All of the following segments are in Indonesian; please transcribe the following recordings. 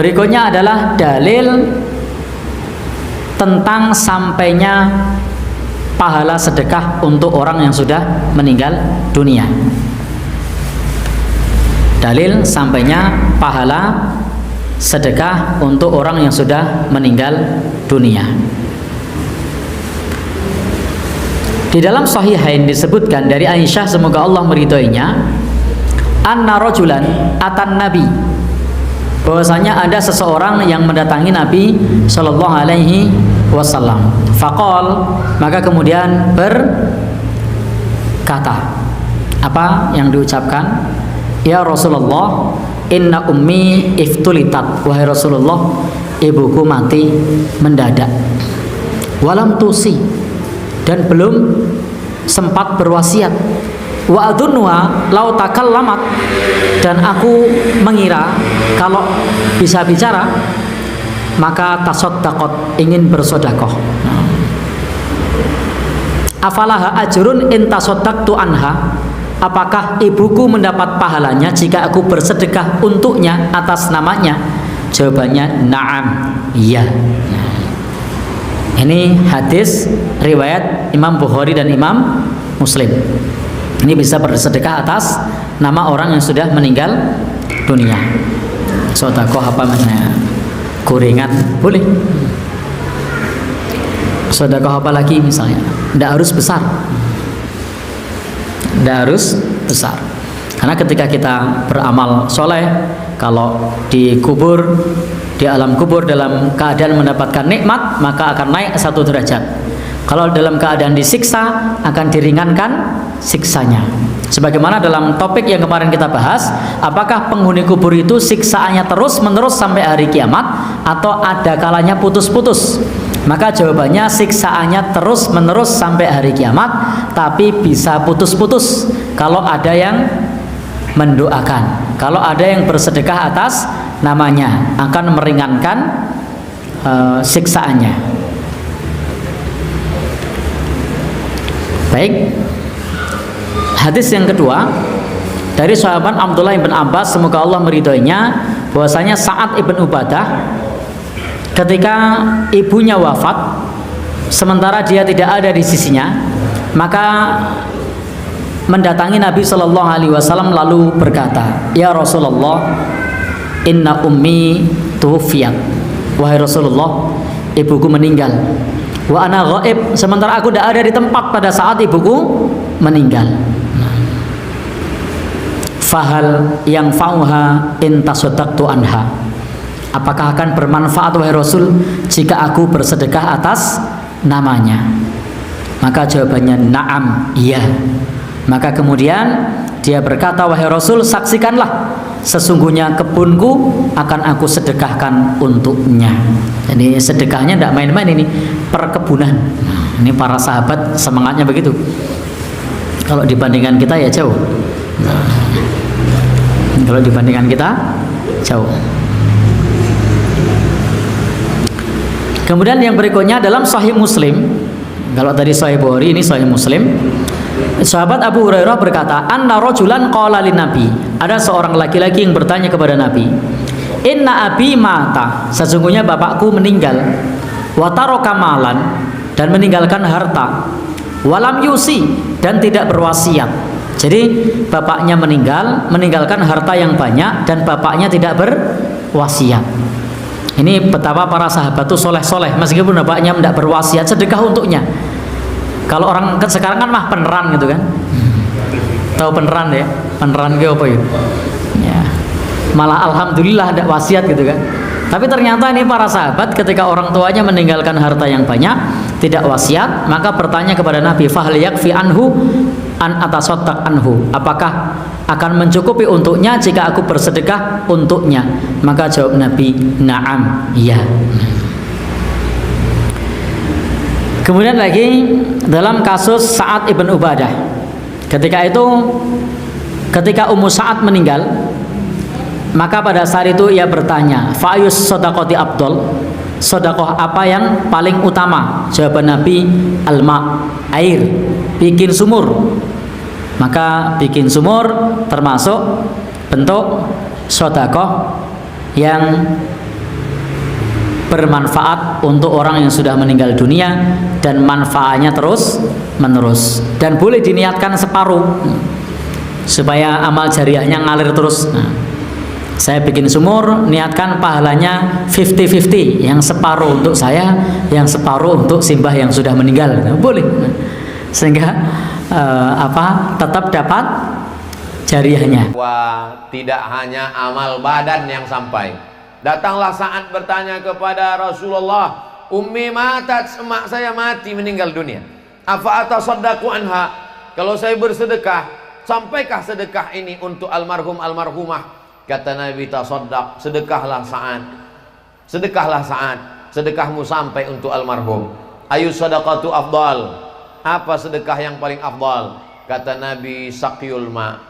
Berikutnya adalah dalil tentang sampainya pahala sedekah untuk orang yang sudah meninggal dunia. Dalil sampainya pahala sedekah untuk orang yang sudah meninggal dunia. Di dalam Sahihain disebutkan dari Aisyah, semoga Allah meridhoinya, anna rajulan atan nabi, bahwasanya ada seseorang yang mendatangi Nabi sallallahu alaihi wasallam. Faqal, maka kemudian berkata, apa yang diucapkan? Ya Rasulullah, inna ummi iftulitat, wahai Rasulullah, ibuku mati mendadak, walam tusi, dan belum sempat berwasiat, wa adunwa lau takallamat, dan aku mengira kalau bisa bicara maka tasaddaqat, ingin bersedekah. Afalaha ajrun in tasaddaqtu anha, apakah ibuku mendapat pahalanya jika aku bersedekah untuknya atas namanya? Jawabannya na'am, iya. Ini hadis riwayat Imam Bukhari dan Imam Muslim. Ini bisa bersedekah atas nama orang yang sudah meninggal dunia. Sedekah apa namanya? Gorengan boleh. Sedekah apa lagi misalnya? Tidak harus besar. Tidak harus besar. Karena ketika kita beramal soleh, kalau dikubur, di alam kubur dalam keadaan mendapatkan nikmat, maka akan naik 1 derajat. Kalau dalam keadaan disiksa, akan diringankan siksanya. Sebagaimana dalam topik yang kemarin kita bahas, apakah penghuni kubur itu siksaannya terus menerus sampai hari kiamat, atau ada kalanya putus-putus? Maka jawabannya siksaannya terus menerus sampai hari kiamat, tapi bisa putus-putus kalau ada yang mendoakan, kalau ada yang bersedekah atas namanya, akan meringankan siksaannya. Baik, hadis yang kedua dari sahabat Abdullah bin Abbas, semoga Allah meridhoinya, bahwasanya Sa'ad ibn Ubadah ketika ibunya wafat, sementara dia tidak ada di sisinya, maka mendatangi Nabi Shallallahu Alaihi Wasallam lalu berkata, ya Rasulullah, inna ummi tuwfiyat, wahai Rasulullah, ibuku meninggal, wa ana ghaib, sementara aku tidak ada di tempat pada saat ibuku meninggal. Fahal yang fauha in tasaddaqtu anha, apakah akan bermanfaat wahai Rasul jika aku bersedekah atas namanya? Maka jawabannya na'am, iya. Maka kemudian dia berkata, wahai Rasul, saksikanlah, sesungguhnya kebunku akan aku sedekahkan untuknya. Jadi sedekahnya tidak main-main, ini perkebunan. Ini para sahabat semangatnya begitu. Kalau dibandingkan kita ya jauh. Kalau dibandingkan kita jauh. Kemudian yang berikutnya dalam Sahih Muslim, kalau tadi Sahih Bukhari, ini Sahih Muslim. Sahabat Abu Hurairah berkata, anna rajulan qala lin nabi, ada seorang laki-laki yang bertanya kepada Nabi, inna abi mata, sesungguhnya bapakku meninggal, wa taraka malan, dan meninggalkan harta, walam yusi, dan tidak berwasiat. Jadi bapaknya meninggalkan harta yang banyak, dan bapaknya tidak berwasiat. Ini betapa para sahabat itu soleh-soleh, meskipun bapaknya tidak berwasiat, sedekah untuknya. Kalau orang sekarang kan mah peneran gitu kan, tahu peneran ya, peneran ke apa ya? Ya, malah alhamdulillah ada wasiat gitu kan. Tapi ternyata ini para sahabat ketika orang tuanya meninggalkan harta yang banyak, tidak wasiat, maka bertanya kepada Nabi, fahal yakfi anhu an atasaddaq anhu, apakah akan mencukupi untuknya jika aku bersedekah untuknya? Maka jawab Nabi, na'am, iya. Kemudian lagi dalam kasus Sa'ad ibn Ubadah, ketika Ummu Sa'ad meninggal, maka pada saat itu ia bertanya, fa'ayus sodaqoti abdol, sedekah apa yang paling utama? Jawaban Nabi, alma, air, bikin sumur. Maka bikin sumur termasuk bentuk sedekah yang bermanfaat untuk orang yang sudah meninggal dunia dan manfaatnya terus menerus, dan boleh diniatkan separuh supaya amal jariahnya ngalir terus. Saya bikin sumur, niatkan pahalanya 50-50, yang separuh untuk saya, yang separuh untuk simbah yang sudah meninggal. Boleh, sehingga tetap dapat jariahnya. Wah, tidak hanya amal badan yang sampai. Datanglah saat bertanya kepada Rasulullah, ummi matat, emak saya mati meninggal dunia. Afa atasaddaqu anha? Kalau saya bersedekah, sampaikah sedekah ini untuk almarhum almarhumah? Kata Nabi, tasaddaq, sedekahlah saat. Sedekahlah saat. Sedekahmu sampai untuk almarhum. Ayu sadaqatu afdal? Apa sedekah yang paling afdal? Kata Nabi, saqyul ma.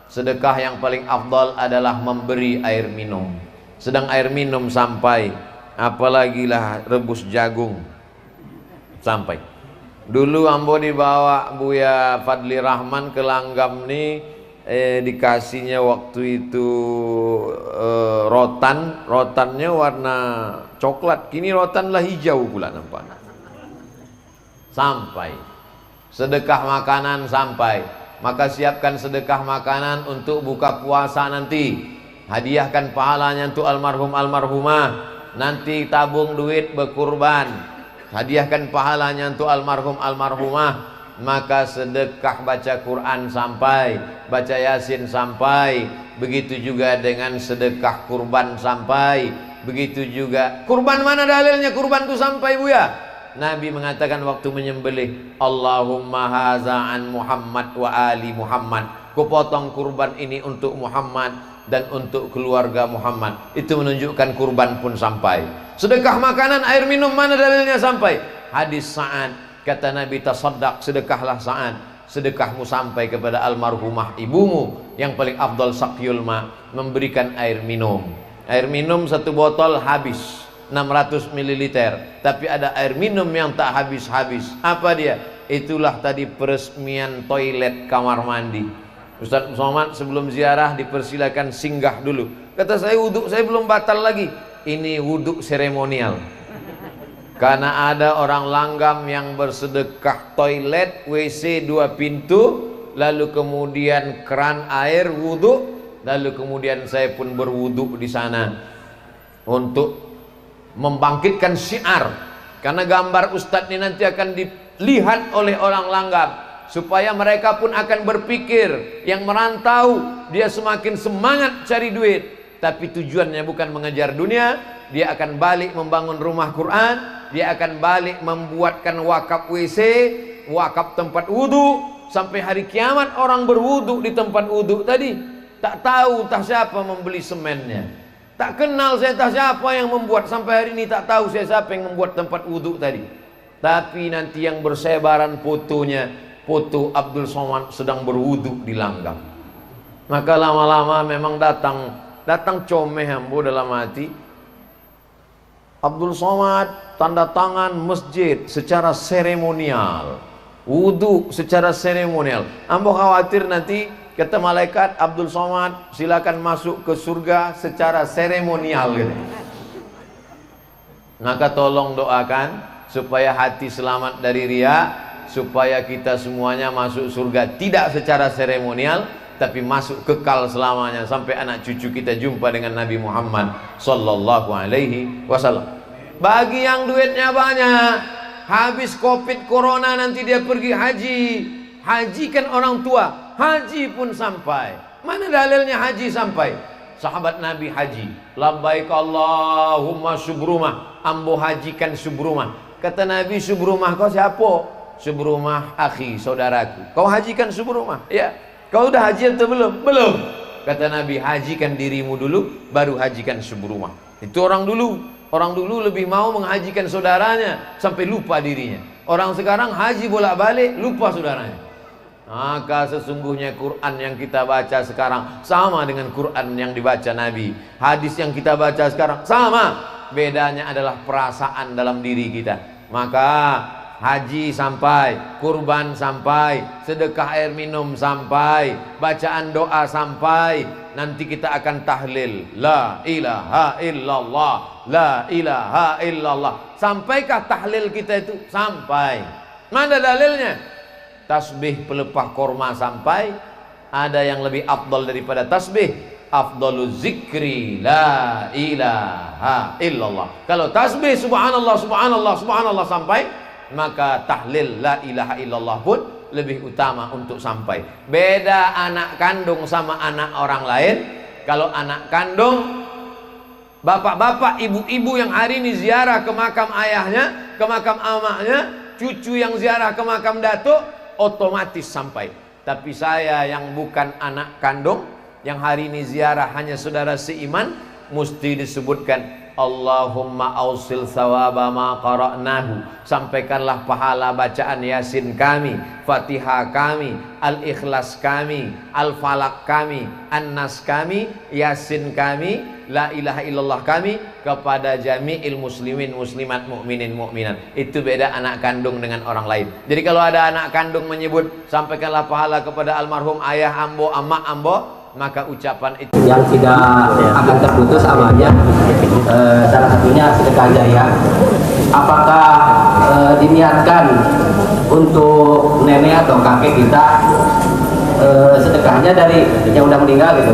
Sedekah yang paling afdal adalah memberi air minum. Sedang air minum sampai, apalagi lah rebus jagung sampai. Dulu ambo dibawa Buya Fadli Rahman ke Langgam nih, dikasihnya waktu itu rotannya warna coklat, kini rotan lah hijau pula nampak. Sampai sedekah makanan sampai, maka siapkan sedekah makanan untuk buka puasa nanti, hadiahkan pahalanya untuk almarhum almarhumah, nanti tabung duit berkurban, hadiahkan pahalanya untuk almarhum almarhumah. Maka sedekah baca Quran sampai, baca Yasin sampai, begitu juga dengan sedekah kurban sampai, begitu juga kurban. Mana dalilnya kurban itu sampai, Buya? Nabi mengatakan waktu menyembelih, Allahumma haza an Muhammad wa ali Muhammad, kupotong kurban ini untuk Muhammad dan untuk keluarga Muhammad. Itu menunjukkan kurban pun sampai. Sedekah makanan, air minum, mana dalilnya sampai? Hadis Sa'ad. Kata Nabi, tasaddaq, sedekahlah saat. Sedekahmu sampai kepada almarhumah ibumu. Yang paling afdal saqyul ma, memberikan air minum. Air minum satu botol habis 600 ml. Tapi ada air minum yang tak habis-habis. Apa dia? Itulah tadi peresmian toilet kamar mandi. Ustaz Somad sebelum ziarah dipersilakan singgah dulu. Kata saya, wudhu saya belum batal lagi. Ini wudhu seremonial. Karena ada orang Langgam yang bersedekah toilet, WC 2 pintu, lalu kemudian keran air wudhu, lalu kemudian saya pun berwudhu di sana untuk membangkitkan syiar. Karena gambar Ustadz ini nanti akan dilihat oleh orang Langgam, supaya mereka pun akan berpikir, yang merantau dia semakin semangat cari duit, tapi tujuannya bukan mengejar dunia. Dia akan balik membangun rumah Quran, dia akan balik membuatkan wakaf WC, wakaf tempat wudhu, sampai hari kiamat orang berwudhu di tempat wudhu tadi. Tak tahu tak siapa membeli semennya, tak kenal saya tak siapa yang membuat, sampai hari ini tak tahu saya siapa yang membuat tempat wudhu tadi. Tapi nanti yang bersebaran fotonya, foto Abdul Somad sedang berwudhu di Langgam. Maka lama-lama memang datang comeh ambo dalam hati. Abdul Somad tanda tangan masjid secara seremonial, wudhu secara seremonial. Ambo khawatir nanti kata malaikat, Abdul Somad silakan masuk ke surga secara seremonial gitu. Maka tolong doakan supaya hati selamat dari riya, supaya kita semuanya masuk surga tidak secara seremonial, tapi masuk kekal selamanya sampai anak cucu kita jumpa dengan Nabi Muhammad sallallahu alaihi wasallam. Bagi yang duitnya banyak, habis Covid corona nanti dia pergi haji, hajikan orang tua, haji pun sampai. Mana dalilnya haji sampai? Sahabat Nabi haji, labbaik Allahumma subrumah, ambo hajikan subrumah. Kata Nabi, subrumah kau siapa? Subrumah akhi, saudaraku. Kau hajikan subrumah? Ya. Kau udah haji atau belum? Belum. Kata Nabi, hajikan dirimu dulu, baru hajikan subrumah. Itu orang dulu. Orang dulu lebih mau menghajikan saudaranya sampai lupa dirinya. Orang sekarang haji bolak-balik, lupa saudaranya. Maka sesungguhnya Quran yang kita baca sekarang sama dengan Quran yang dibaca Nabi. Hadis yang kita baca sekarang sama. Bedanya adalah perasaan dalam diri kita. Maka haji sampai, kurban sampai, sedekah air minum sampai, bacaan doa sampai, nanti kita akan tahlil la ilaha illallah, la ilaha illallah. Sampaikah tahlil kita itu? Sampai. Mana dalilnya? Tasbih pelepah korma sampai. Ada yang lebih afdal daripada tasbih? Afdaluz zikri la ilaha illallah. Kalau tasbih subhanallah subhanallah subhanallah sampai, maka tahlil la ilaha illallah pun lebih utama untuk sampai. Beda anak kandung sama anak orang lain. Kalau anak kandung, bapak-bapak, ibu-ibu yang hari ini ziarah ke makam ayahnya, ke makam amaknya, cucu yang ziarah ke makam datuk, otomatis sampai. Tapi saya yang bukan anak kandung, yang hari ini ziarah hanya saudara seiman, mesti disebutkan Allahumma ausil thawaba ma qara'nahu. Sampaikanlah pahala bacaan Yasin kami, Fatihah kami, Al-Ikhlas kami, Al-Falaq kami, An-Nas kami, Yasin kami, La ilaha illallah kami kepada jami'il muslimin muslimat mu'minin mu'minat. Itu beda anak kandung dengan orang lain. Jadi kalau ada anak kandung menyebut sampaikanlah pahala kepada almarhum ayah ambo, amak ambo, maka ucapan itu yang tidak akan terputus amalnya, salah satunya sedekah jariah. Apakah diniatkan untuk nenek atau kakek kita, sedekahnya dari yang udah meninggal gitu,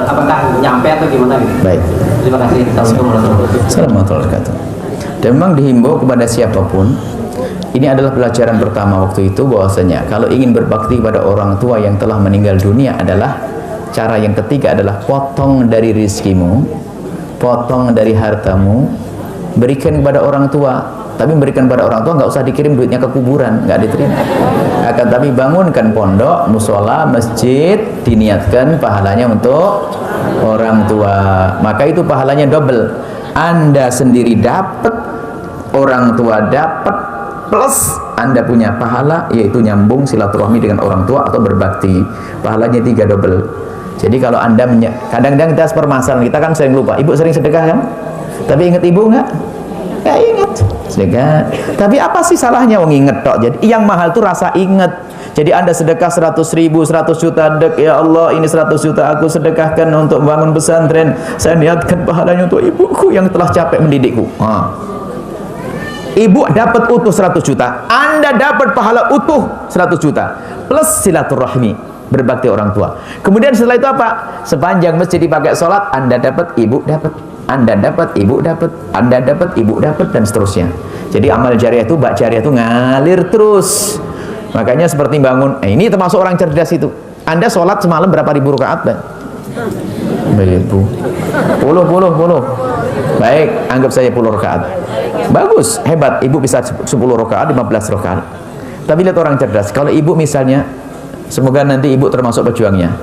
apakah nyampe atau gimana gitu? Baik. Terima kasih. Assalamualaikum warahmatullahi wabarakatuh. Dan memang dihimbau kepada siapapun. Ini adalah pelajaran pertama waktu itu, bahwasanya kalau ingin berbakti pada orang tua yang telah meninggal dunia adalah cara yang ketiga adalah potong dari rizkimu, potong dari hartamu, berikan kepada orang tua. Tapi berikan pada orang tua nggak usah dikirim duitnya ke kuburan, nggak diterima. Akan tapi bangunkan pondok, musola, masjid, diniatkan pahalanya untuk orang tua. Maka itu pahalanya double. Anda sendiri dapat, orang tua dapat, plus Anda punya pahala, yaitu nyambung silaturahmi dengan orang tua atau berbakti. Pahalanya 3 double. Jadi kalau Anda kadang-kadang kita permasalahan, kita kan sering lupa. Ibu sering sedekah kan? Tapi ingat ibu nggak? Ya ingat sedekah. Tapi apa sih salahnya wong inget tok? Jadi yang mahal tuh rasa inget. Jadi Anda sedekah 100.000, 100 juta, dek, ya Allah ini 100 juta aku sedekahkan untuk bangun pesantren. Saya niatkan pahalanya untuk ibuku yang telah capek mendidikku. Ibu dapat utuh 100 juta, Anda dapat pahala utuh 100 juta plus silaturahmi, berbakti orang tua. Kemudian setelah itu apa? Sepanjang masjid dipakai sholat, Anda dapat, ibu dapat, Anda dapat, ibu dapat, Anda dapat, ibu dapat, dan seterusnya. Jadi amal jariah itu, bak jariah itu ngalir terus. Makanya seperti bangun, ini termasuk orang cerdas itu. Anda sholat semalam berapa ribu rakaat, Bang? 10. Baik, anggap saya 10 rakaat. Bagus, hebat, ibu bisa 10 rakaat, 15 rakaat. Tapi lihat orang cerdas. Kalau ibu misalnya, semoga nanti ibu termasuk pejuangnya.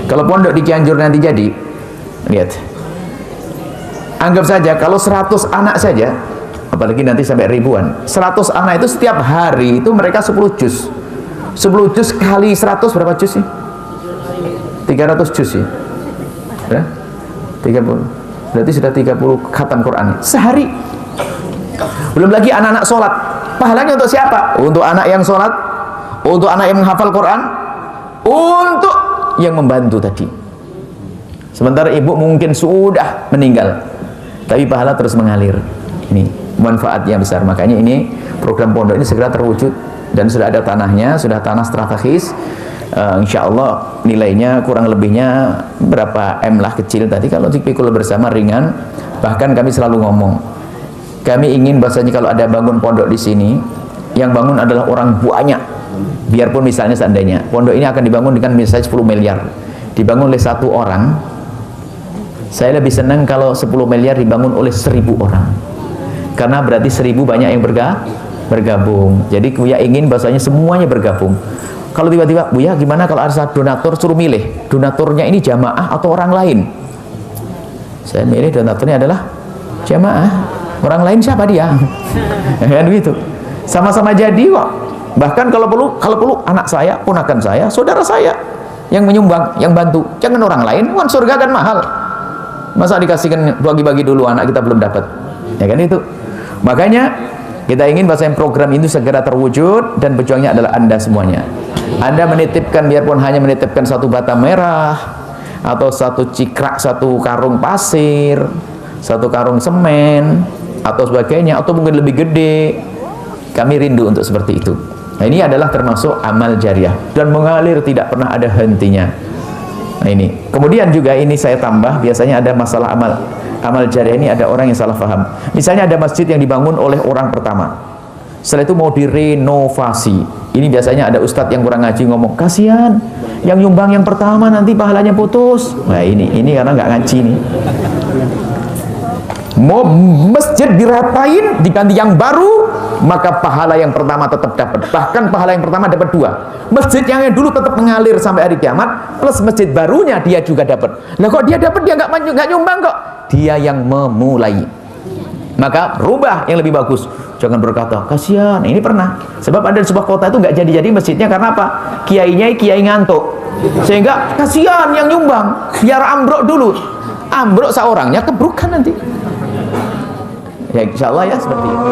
Kalau pondok di Cianjur nanti jadi, lihat. Anggap saja kalau 100 anak saja, apalagi nanti sampai ribuan. 100 anak itu setiap hari itu mereka 10 juz. 10 juz kali 100 berapa juz sih? 300 juz sih. Ya? 30. Berarti sudah 30 khatam Quran sehari. Belum lagi anak-anak sholat. Pahalanya untuk siapa? Untuk anak yang sholat, untuk anak yang menghafal Quran, untuk yang membantu tadi. Sementara ibu mungkin sudah meninggal, tapi pahala terus mengalir. Ini manfaat yang besar. Makanya ini program pondok ini segera terwujud, dan sudah ada tanahnya, sudah tanah strategis. Insya Allah nilainya kurang lebihnya berapa M lah, kecil tadi. Kalau dipikul bersama ringan. Bahkan kami selalu ngomong, kami ingin bahasanya kalau ada bangun pondok di sini, yang bangun adalah orang banyak. Biarpun misalnya seandainya pondok ini akan dibangun dengan misalnya 10 miliar, dibangun oleh 1 orang, saya lebih senang kalau 10 miliar dibangun oleh 1000 orang, karena berarti 1000 banyak yang bergabung. Jadi Buya ingin bahasanya semuanya bergabung. Kalau tiba-tiba, Buya gimana kalau ada donatur, suruh milih donaturnya ini jamaah atau orang lain? Saya milih donaturnya adalah jamaah. Orang lain siapa dia? Kan begitu. Sama-sama jadi kok. Bahkan kalau perlu anak saya, ponakan saya, saudara saya yang menyumbang, yang bantu. Jangan orang lain, kan surga kan mahal. Masa dikasihkan bagi-bagi dulu, anak kita belum dapat. Ya kan itu. Makanya Kita ingin bahwasanya program itu segera terwujud dan pejuangnya adalah Anda semuanya. Anda menitipkan, biarpun hanya menitipkan satu bata merah atau satu cikrak, satu karung pasir, satu karung semen atau sebagainya, atau mungkin lebih gede, kami rindu untuk seperti itu. Nah, ini adalah termasuk amal jariah dan mengalir tidak pernah ada hentinya. Nah, ini kemudian juga ini saya tambah, biasanya ada masalah amal jariah ini, ada orang yang salah paham. Misalnya ada masjid yang dibangun oleh orang pertama, setelah itu mau direnovasi. Ini biasanya ada ustadz yang kurang ngaji ngomong, kasihan yang nyumbang yang pertama nanti pahalanya putus. Nah, ini karena nggak ngaji nih. Mau masjid diratain diganti yang baru, maka pahala yang pertama tetap dapat, bahkan pahala yang pertama dapat 2. Masjid yang dulu tetap mengalir sampai hari kiamat, plus masjid barunya dia juga dapat. Lah kok dia dapat, dia nggak nyumbang kok? Dia yang memulai. Maka rubah yang lebih bagus. Jangan berkata kasihan. Ini pernah, sebab ada di sebuah kota itu nggak jadi masjidnya karena apa? Kiainya kiai ngantuk, sehingga kasihan yang nyumbang, biar ambruk dulu. Ambruk seorangnya kebrukan nanti. Ya insya Allah ya seperti itu.